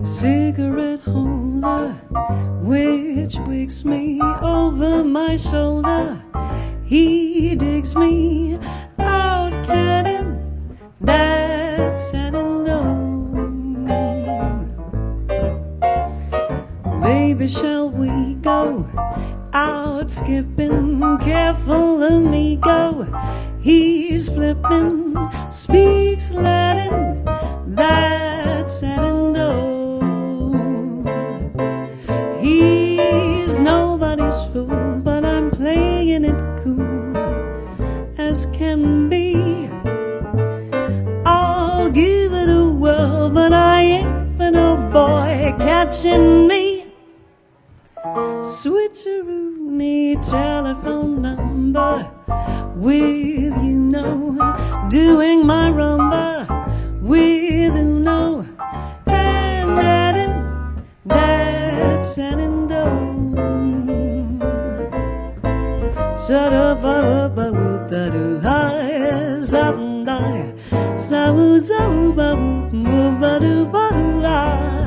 cigarette holder which wakes me over my shoulder. He digs me out cannon, that's sad and old. Baby, shall we go out skipping? Careful, amigo. He's flipping, speaks Latin, that's sad and old. He's nobody's fool, but I'm playing it cool as can be. I'll give it a whirl, but I ain't for no boy catching me. Switcheroony telephone number, with you know, doing my rumba with Uno and Latin, that's sad and old. Sa-da-ba-ba-ba-woo-da-doo-hi, sa-dum-di, sa-woo-sa-woo-ba-woo-ba-doo-ba-doo-hi,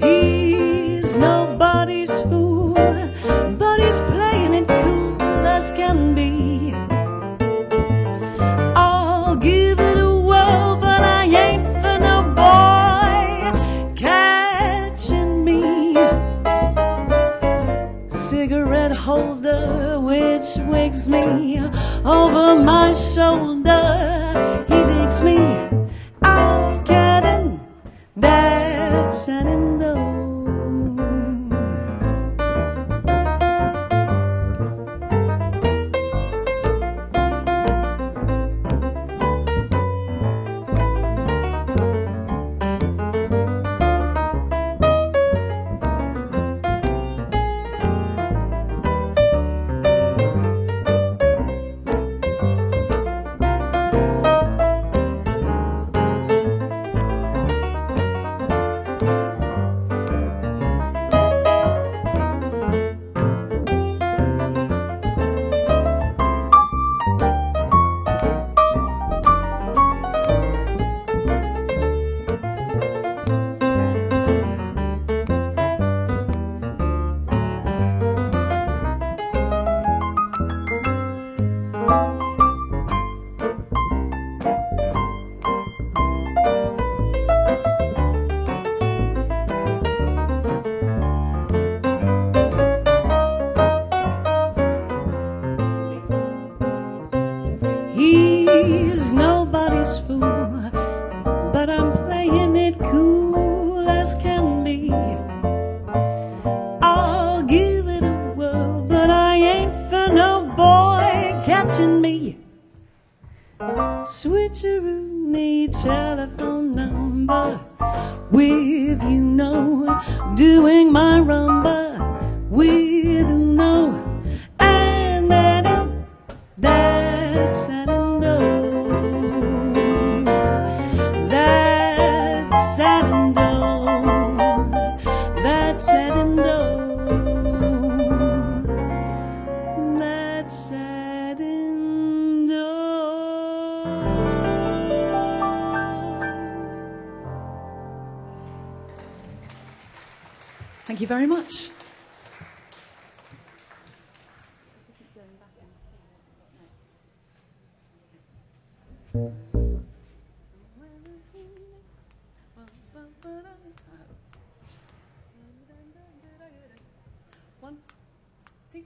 he's nobody's fool, but he's playing it cool as can be. I'll give it a whirl, but I ain't for no boy catching me. Cigarette holder which wakes me over my shoulder. He digs me out cannon, that's sad and old. He's nobody's fool, but I'm playing it cool as can be. I'll give it a whirl, but I ain't for no boy catching me. Switcheroony telephone number, with you know, doing my rumba with Uno and Latin, that's sad and old. That's sad and old. That's sad and old. That's sad and old. Thank you very much. One, two,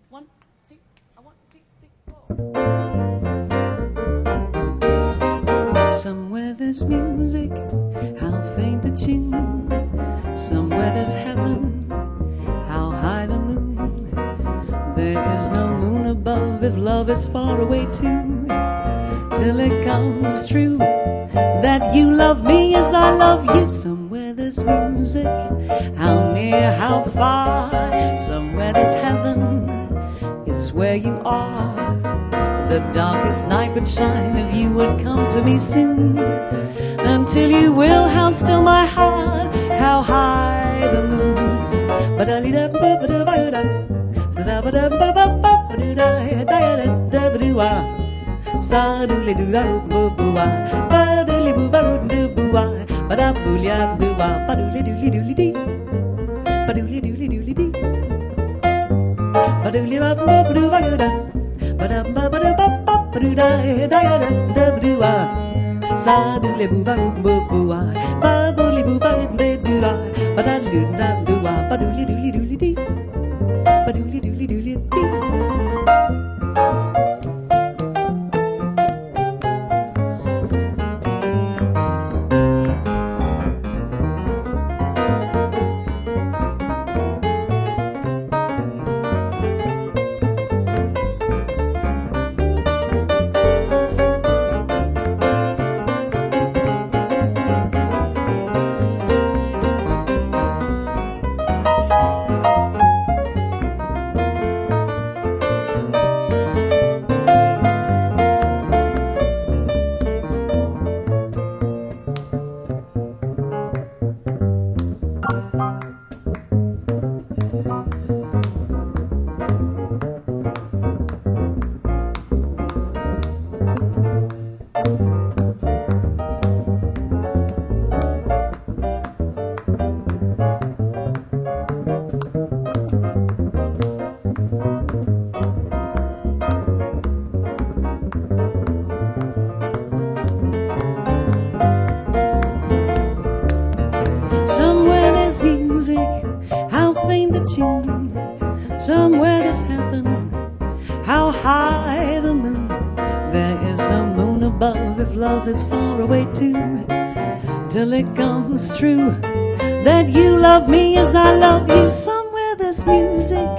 one, two, I want two, three, four. Somewhere there's music, how faint the tune. Somewhere there's heaven, how high the moon. There is no moon above if love is far away too. Till it comes true that you love me as I love you. Somewhere there's music, how near, how far. Somewhere there's heaven, it's where where you are. The darkest night would shine if you would come to me soon. Until you will, how still my heart, how high the moon. How faint the tune, somewhere there's heaven, how high the moon. There is no moon above if love is far away too. Till it comes true that you love me as I love you. Somewhere there's music,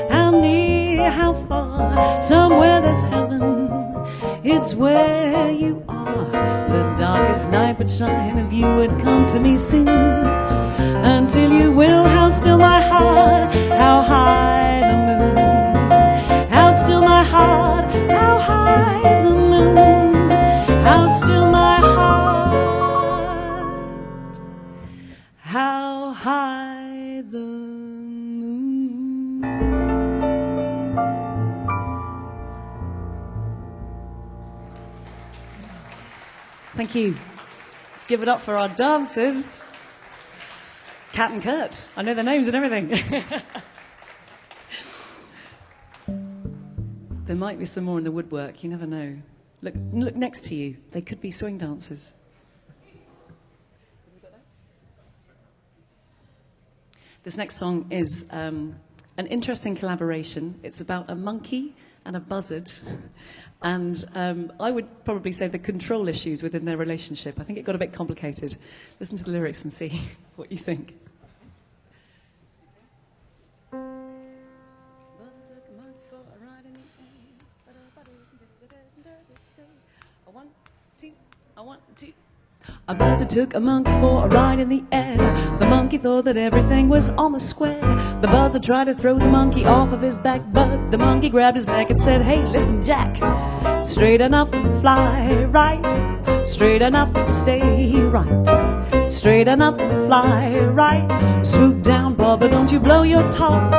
how near, how far. Somewhere there's heaven, it's where you are. The darkest night would shine if you would come to me soon. Until you will, how still my heart, how high the moon. How still my heart, how high the moon. How still my heart, how high the moon. Thank you. Let's give it up for our dancers. Kat and Kurt. I know their names and everything. There might be some more in the woodwork. You never know. Look next to you. They could be swing dancers. This next song is an interesting collaboration. It's about a monkey and a buzzard. And I would probably say the control issues within their relationship. I think it got a bit complicated. Listen to the lyrics and see what you think. A buzzard took a monkey for a ride in the air. The monkey thought that everything was on the square. The buzzard tried to throw the monkey off of his back, but the monkey grabbed his neck and said, "Hey, listen, Jack, straighten up and fly right. Straighten up and stay right. Straighten up and fly right. Swoop down, Bubba, don't you blow your top.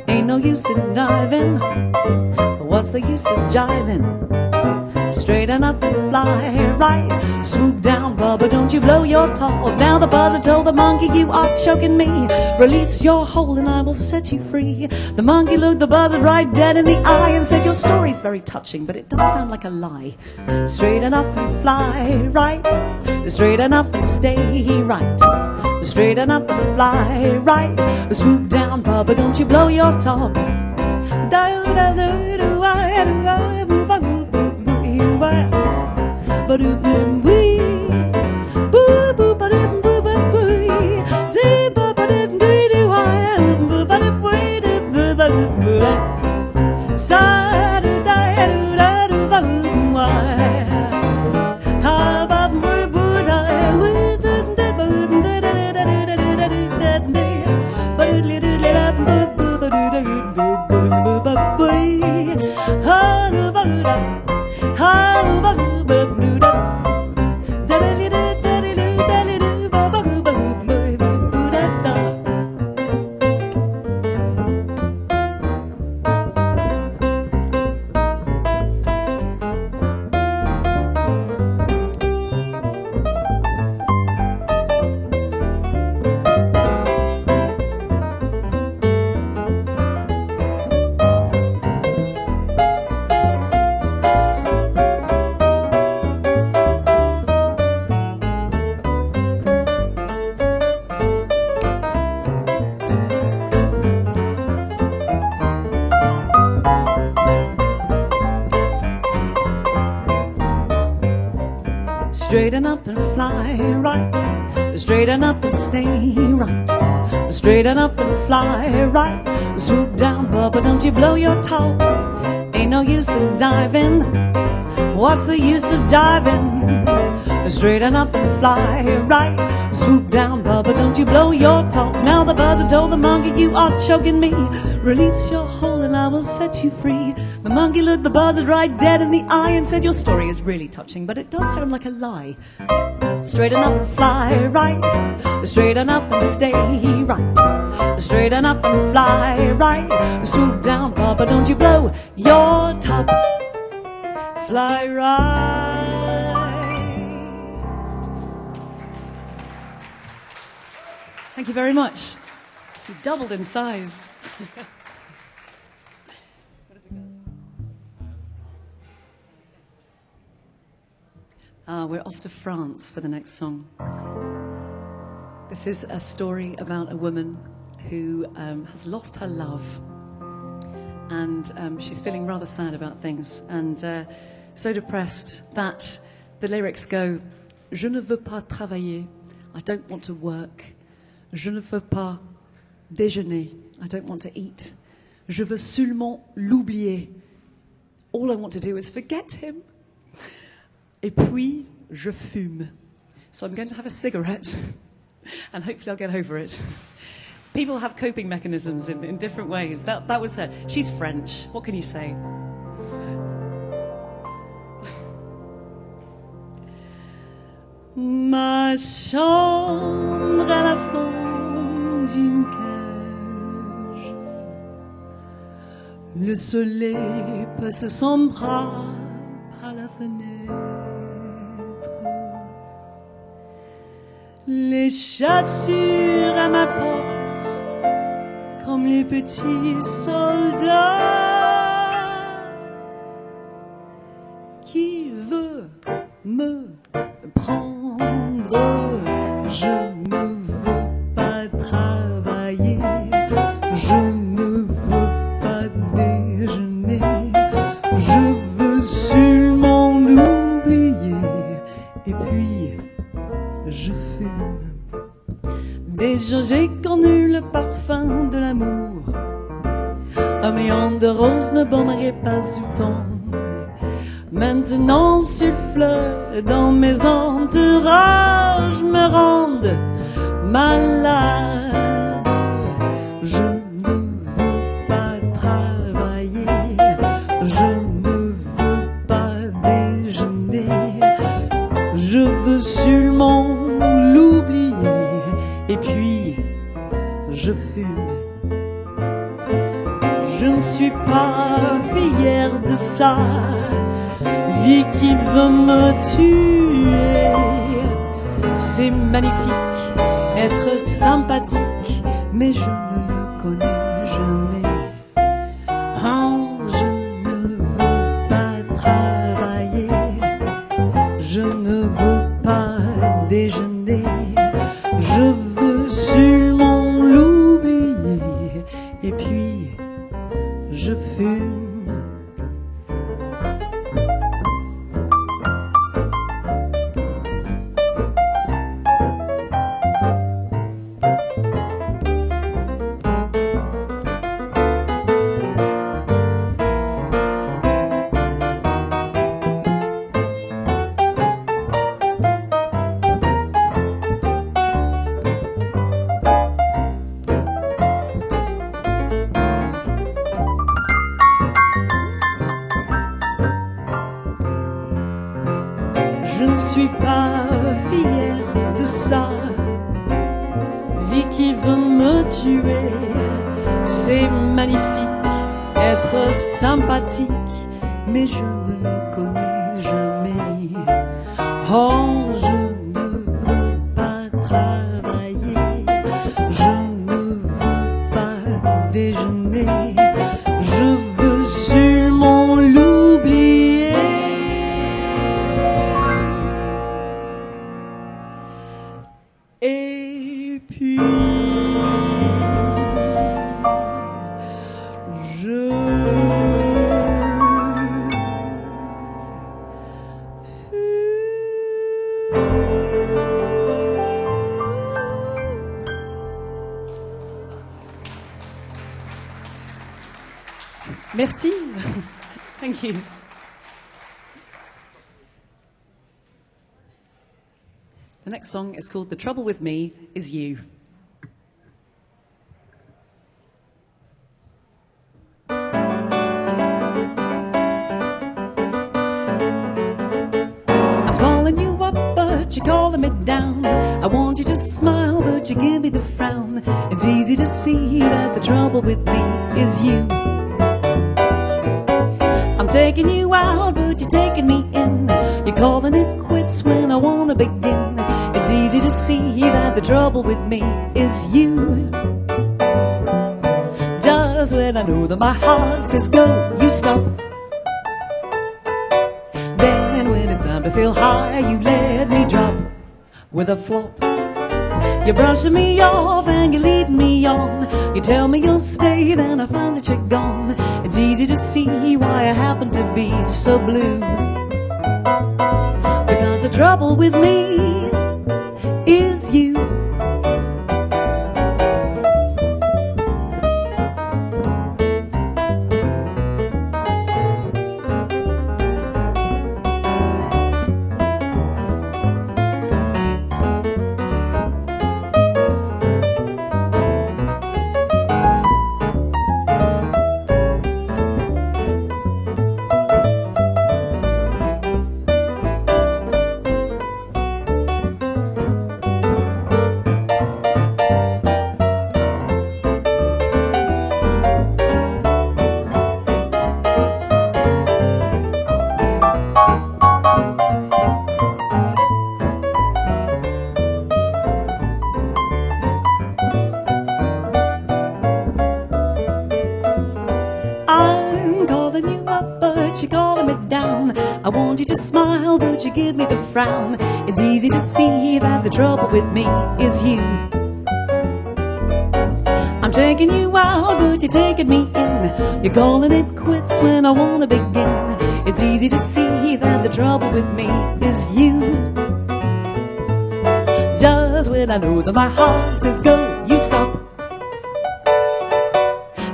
Ain't no use in diving. What's the use of jiving? Straighten up and fly right. Swoop down, Bubba, don't you blow your top." Now the buzzard told the monkey, "You are choking me. Release your hold and I will set you free." The monkey looked the buzzard right dead in the eye and said, "Your story's very touching, but it does sound like a lie. Straighten up and fly right. Straighten up and stay right. Straighten up and fly right. Swoop down, Bubba, don't you blow your top." Straighten up and fly right. Straighten up and stay right. Straighten up and fly right. Swoop down, Bubba, don't you blow your toe. Ain't no use in diving. What's the use of jiving? Straighten up and fly right. Swoop down, Bubba, don't you blow your toe. Now the buzzer told the monkey, you are choking me. Release your hold and I will set you free. The monkey looked the buzzard right dead in the eye and said, your story is really touching, but it does sound like a lie. Straighten up and fly right. Straighten up and stay right. Straighten up and fly right. Swoop down, Bubba, don't you blow your top. Fly right. Thank you very much. You've doubled in size. We're off to France for the next song. This is a story about a woman who has lost her love, and she's feeling rather sad about things, and so depressed that the lyrics go, Je ne veux pas travailler, I don't want to work. Je ne veux pas déjeuner, I don't want to eat. Je veux seulement l'oublier. All I want to do is forget him. Et puis, je fume. So I'm going to have a cigarette, and hopefully I'll get over it. People have coping mechanisms in different ways. That was her. She's French. What can you say? Ma chambre à la fond d'une cage. Le soleil passe son bras par la fenêtre. Les chaussures à ma porte, comme les petits soldats. Qui veut me prendre? Je ne veux pas travailler, je ne veux pas déjeuner, je veux seulement l'oublier. Et puis je fume. Déjà j'ai connu le parfum de l'amour. Un million de roses ne baumerait pas autant. Maintenant souffle dans mes entourages me rendent malade. Je ne veux pas travailler, je ne veux pas déjeuner, je veux seulement l'oublier. Et puis je fume. Je ne suis pas fière de ça. Vie qui veut me tuer. C'est magnifique, être sympathique, mais je ne le connais jamais. Oh, je ne veux pas travailler, je ne veux pas déjeuner, je veux seulement l'oublier. Et puis je fume. Je ne suis pas fière de ça. Vie qui veut me tuer. C'est magnifique, être sympathique, mais je ne le connais jamais. Oh, je ne veux pas travailler, je ne veux pas déjeuner, je veux seulement l'oublier. Et puis je fume. Merci. Thank you. The next song is called The Trouble With Me Is You. I'm calling you up, but you're calling me down. I want you to smile, but you give me the frown. It's easy to see that the trouble with me is you. I'm taking you out, but you're taking me in. You're calling it quits when I want to begin. It's easy to see that the trouble with me is you. Just when I know that my heart says go, you stop. Then when it's time to feel high, you let me drop with a flop. You're brushing me off and you're leading me on. You tell me you'll stay, then I find that you're gone. It's easy to see why I happen to be so blue. Because the trouble with me is you. You're calling me down. I want you to smile, but you give me the frown. It's easy to see that the trouble with me is you. I'm taking you out, but you're taking me in. You're calling it quits when I want to begin. It's easy to see that the trouble with me is you. Just when I know that my heart says go, you stop.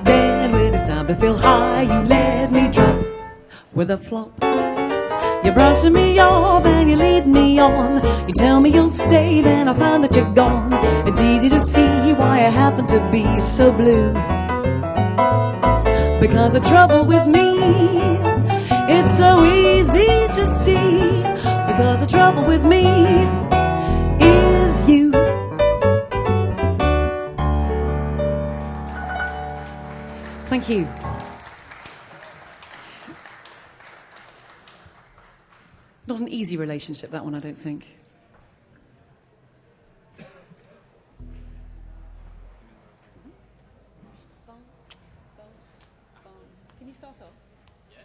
Then when it's time to feel high, you let me drop with a flop. You're brushing me off and you lead me on. You tell me you'll stay, then I find that you're gone. It's easy to see why I happen to be so blue. Because the trouble with me, it's so easy to see. Because the trouble with me is you. Thank you. Not an easy relationship, that one, I don't think. Can you start off? Yeah.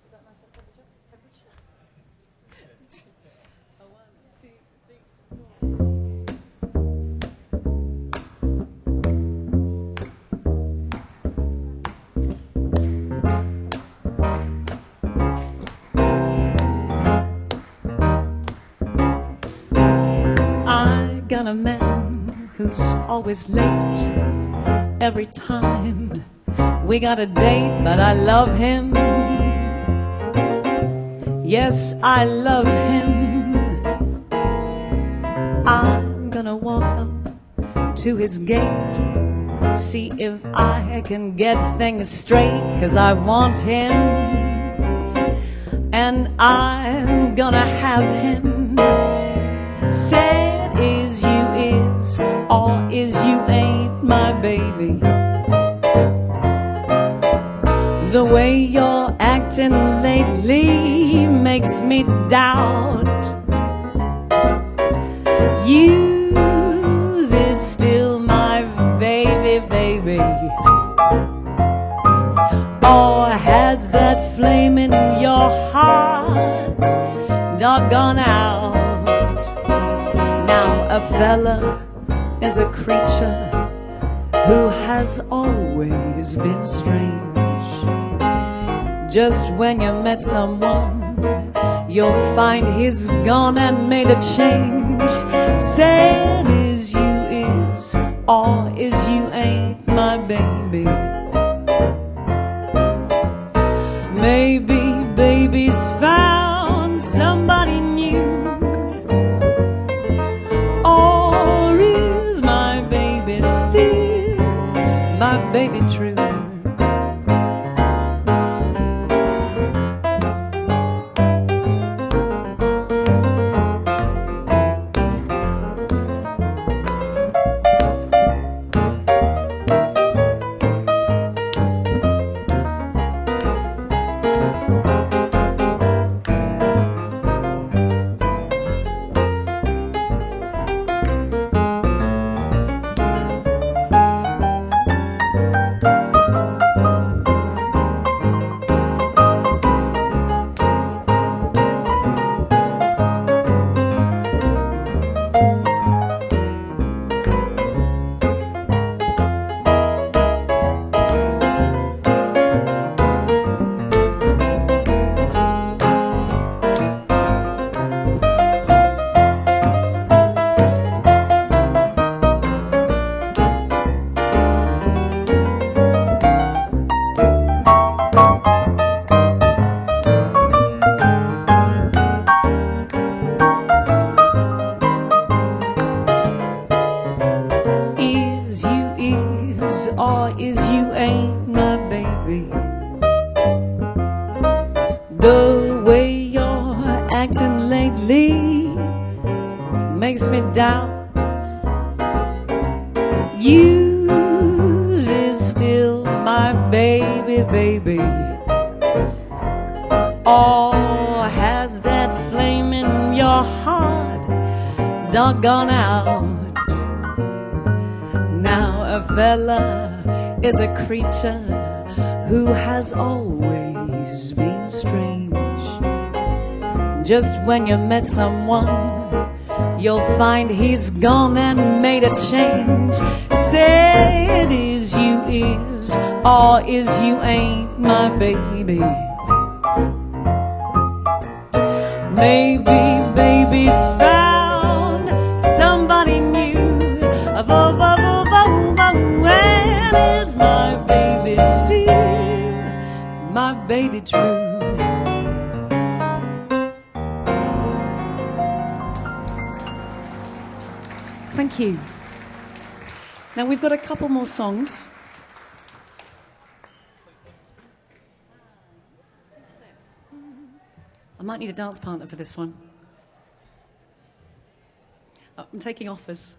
Is that nice temperature? A 1, 2, 3, 4. I got a man who's always late every time we got a date, but I love him. Yes, I love him. I'm gonna walk up to his gate, see if I can get things straight, 'cause I want him, and I'm gonna have him. Said is you is, or is you ain't my baby. The way you're acting lately makes me doubt yours is still my baby, baby. Or has that flame in your heart doggone out? Now a fella is a creature who has always been strange. Just when you met someone, you'll find he's gone and made a change. Said is you is, or is you ain't my baby. baby's found somebody new, or is my baby still my baby true? Or is you ain't my baby? The way you're acting lately makes me doubt you is still my baby, baby. Or has that flame in your heart doggone out? Now a fella is a creature who has always been strange. Just when you met someone, you'll find he's gone and made a change. Said is you is, or is you ain't my baby. Maybe baby's found somebody new. When is my baby still my baby true? Thank you. Now we've got a couple more songs. I might need a dance partner for this one. I'm taking offers.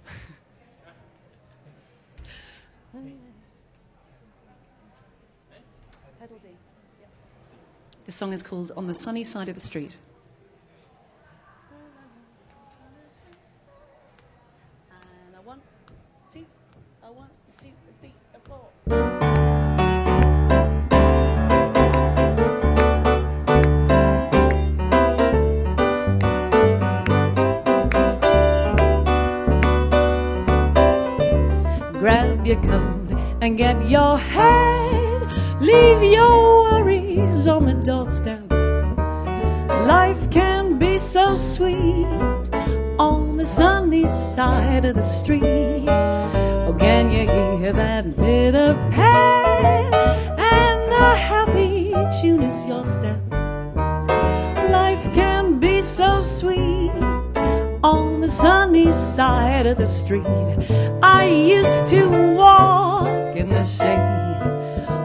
This song is called On the Sunny Side of the Street. And a 1, 2, a 1, 2, 3, a 4. Grab your coat and get your head, leave your worries on the doorstep. Life can be so sweet on the sunny side of the street. Oh, can you hear that bitter pain and the happy tune is your step? Life can be so sweet on the sunny side of the street. I used to walk in the shade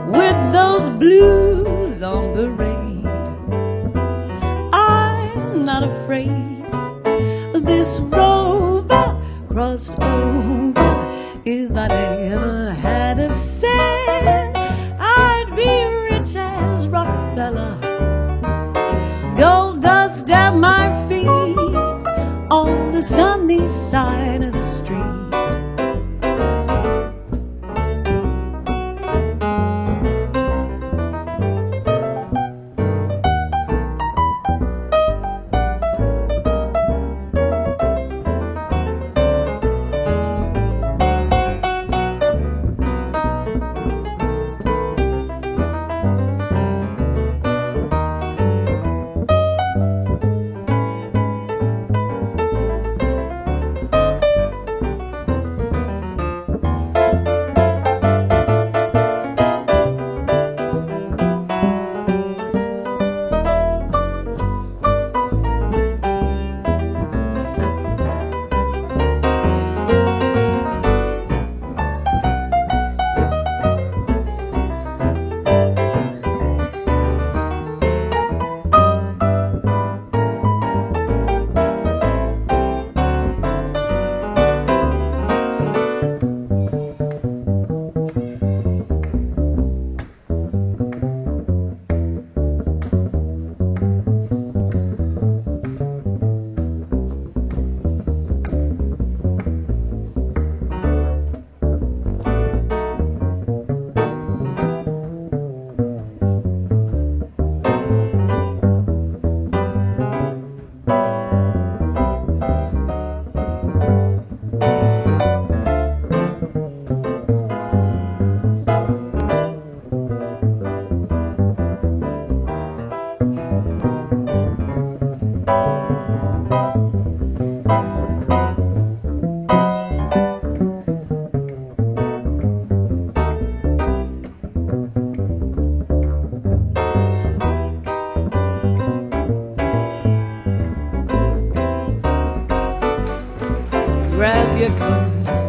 with those blues on parade. I'm not afraid this rover crossed over. If I never had a cent, I'd be rich as Rockefeller. Gold dust at my feet on the sunny side of the street.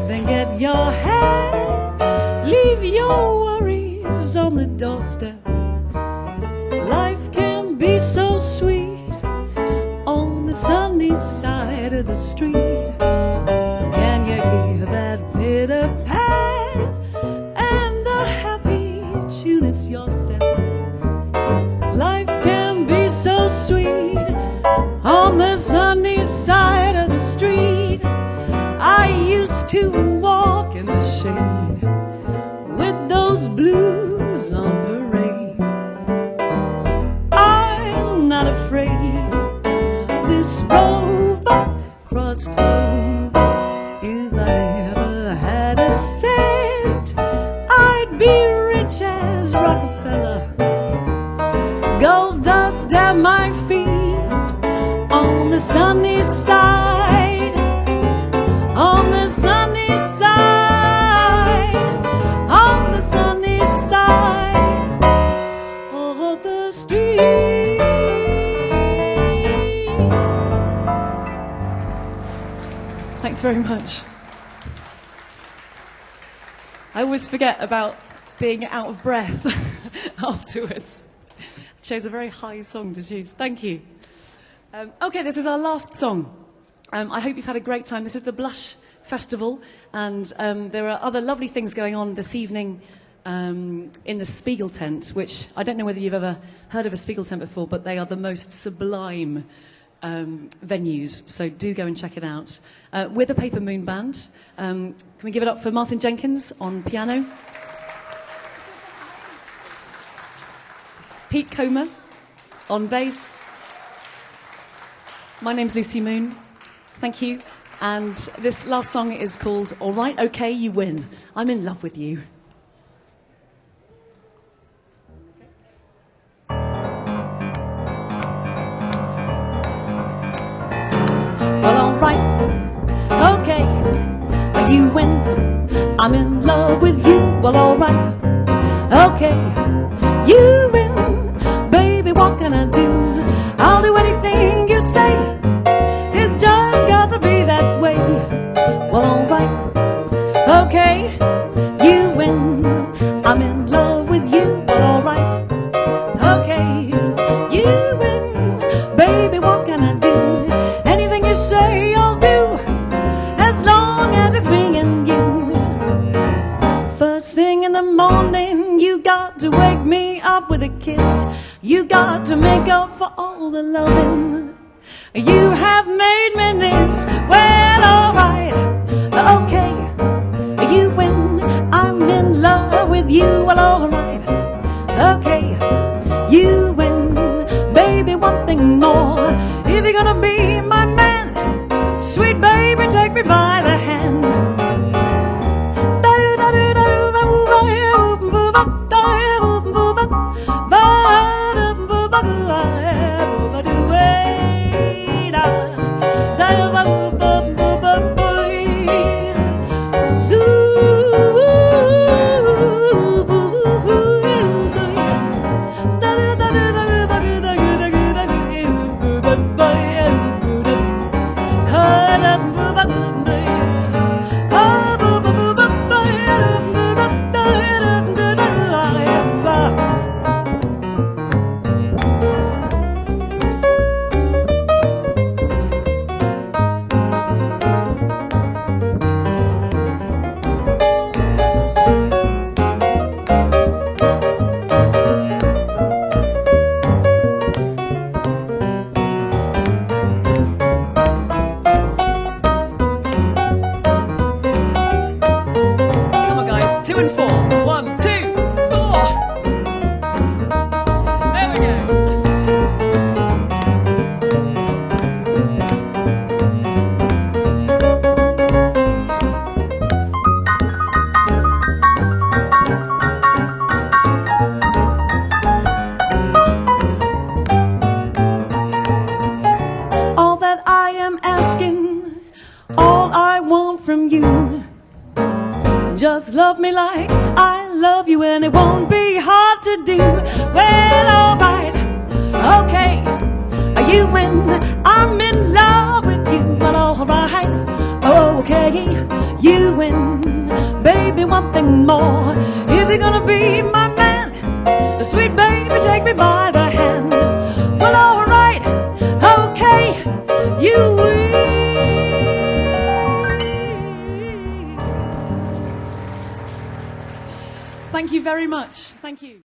Then get your hat, leave your worries on the doorstep. Life can be so sweet on the sunny side of the street. Can you hear that pitter pat and the happy tune is your step? Life can be so sweet on the sunny side of the street. I used to walk in the shade with those blues on parade. I'm not afraid this rover crossed over. If I never had a cent, I'd be rich as Rockefeller. Gold dust at my feet on the sunny side, on the sunny side, on the sunny side of the street. Thanks very much. I always forget about being out of breath afterwards. Chose a very high song to choose. Thank you. Okay, this is our last song. I hope you've had a great time. This is the Blush Festival, and there are other lovely things going on this evening in the Spiegel Tent, which I don't know whether you've ever heard of a Spiegel Tent before, but they are the most sublime venues, so do go and check it out. We're the Paper Moon Band. Can we give it up for Martin Jenkins on piano? Pete Comer on bass. My name's Lucy Moon. Thank you. And this last song is called All Right, Okay, You Win. I'm in love with you. Well, all right, okay, you win. I'm in love with you. Well, all right, okay, you win. Baby, what can I do? I'll do anything you say. It's just got to be that way. Well, all right, okay, you win. I'm in love with you. Well, all right, okay, you win. Baby, what can I do? Anything you say, I'll do, as long as it's me and you. First thing in the morning, you got to wake me up with a kiss. You got to make up for all the loving you have made me miss. Well, all right, okay, you win. I'm in love with you. Well, all right, okay, you win. Baby, one thing more. If you're gonna be my man, sweet baby, take me by the hand. Just love me like I love you, and it won't be hard to do. Well, all right, okay, you win. I'm in love with you. Well, all right, okay, give me one thing more. If you're gonna be my man, sweet baby, take me by the hand. Well, all right, okay, you will. Thank you very much. Thank you.